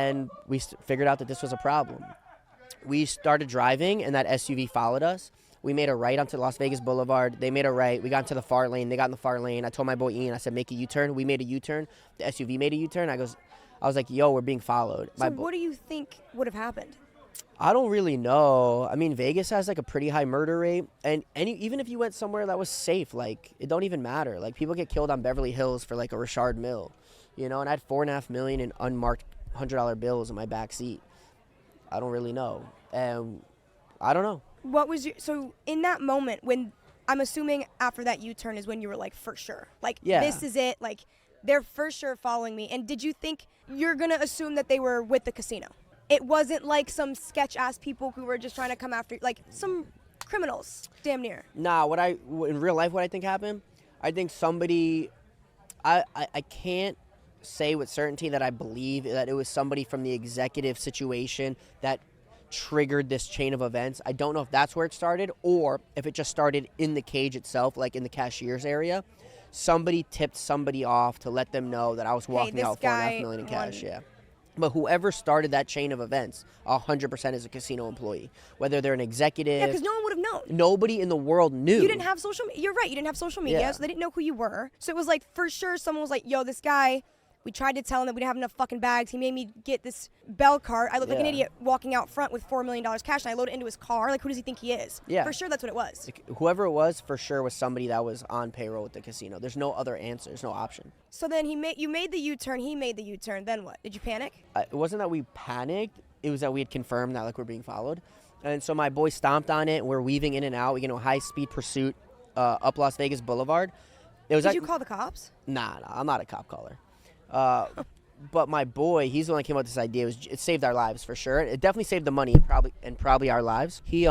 And we figured out that this was a problem. We started driving, and that SUV followed us. We made a right onto Las Vegas Boulevard. They made a right. We got into the far lane. They got in the far lane. I told my boy Ian, I said, make a U-turn. We made a U-turn. The SUV made a U-turn. I was like, yo, we're being followed. So what do you think would have happened? I don't really know. I mean, Vegas has like a pretty high murder rate, and even if you went somewhere that was safe, like it don't even matter. Like people get killed on Beverly Hills for like a Richard Mille, and I had $4.5 million in unmarked $100 bills in my back seat. I don't really know, and I don't know. What was so in that moment when I'm assuming after that U-turn is when you were like for sure, like this is it, like they're for sure following me. And did you think you're gonna assume that they were with the casino? It wasn't like some sketch-ass people who were just trying to come after, like some criminals, damn near. Nah, in real life, what I think happened, I think somebody, I can't say with certainty that I believe that it was somebody from the executive situation that triggered this chain of events. I don't know if that's where it started or if it just started in the cage itself, like in the cashier's area. Somebody tipped somebody off to let them know that I was walking out $4.5 million in cash. Yeah. But whoever started that chain of events, 100% is a casino employee. Whether they're an executive. Yeah, because no one would have known. Nobody in the world knew. You didn't have social media. You're right. You didn't have social media, so they didn't know who you were. So it was like, for sure, someone was like, yo, this guy, we tried to tell him that we didn't have enough fucking bags. He made me get this bell cart. I look like an idiot walking out front with $4 million cash, and I load it into his car. Like, who does he think he is? Yeah. For sure, that's what it was. Like, whoever it was, for sure, was somebody that was on payroll with the casino. There's no other answer. There's no option. So then you made the U-turn. He made the U-turn. Then what? Did you panic? It wasn't that we panicked. It was that we had confirmed that, like, we're being followed. And so my boy stomped on it, and we're weaving in and out. We get in a high-speed pursuit up Las Vegas Boulevard. Did you call the cops? Nah, I'm not a cop caller. But my boy, he's the one that came up with this idea. It saved our lives for sure. It definitely saved the money and probably our lives. He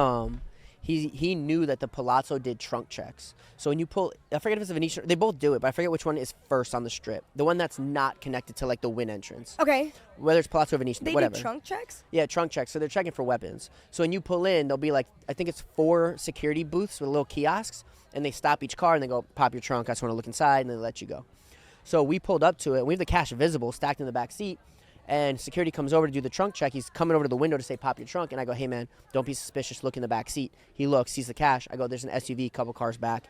knew that the Palazzo did trunk checks. So when you pull, I forget if it's a Venetian. They both do it, but I forget which one is first on the strip. The one that's not connected to like the Wynn entrance. Okay. Whether it's Palazzo or Venetian, whatever. They do trunk checks? Yeah, trunk checks. So they're checking for weapons. So when you pull in, there'll be like, I think it's 4 security booths with little kiosks, and they stop each car and they go, pop your trunk. I just want to look inside, and they let you go. So we pulled up to it. We have the cash visible, stacked in the back seat. And security comes over to do the trunk check. He's coming over to the window to say, pop your trunk. And I go, hey, man, don't be suspicious. Look in the back seat. He looks, sees the cash. I go, there's an SUV, couple cars back.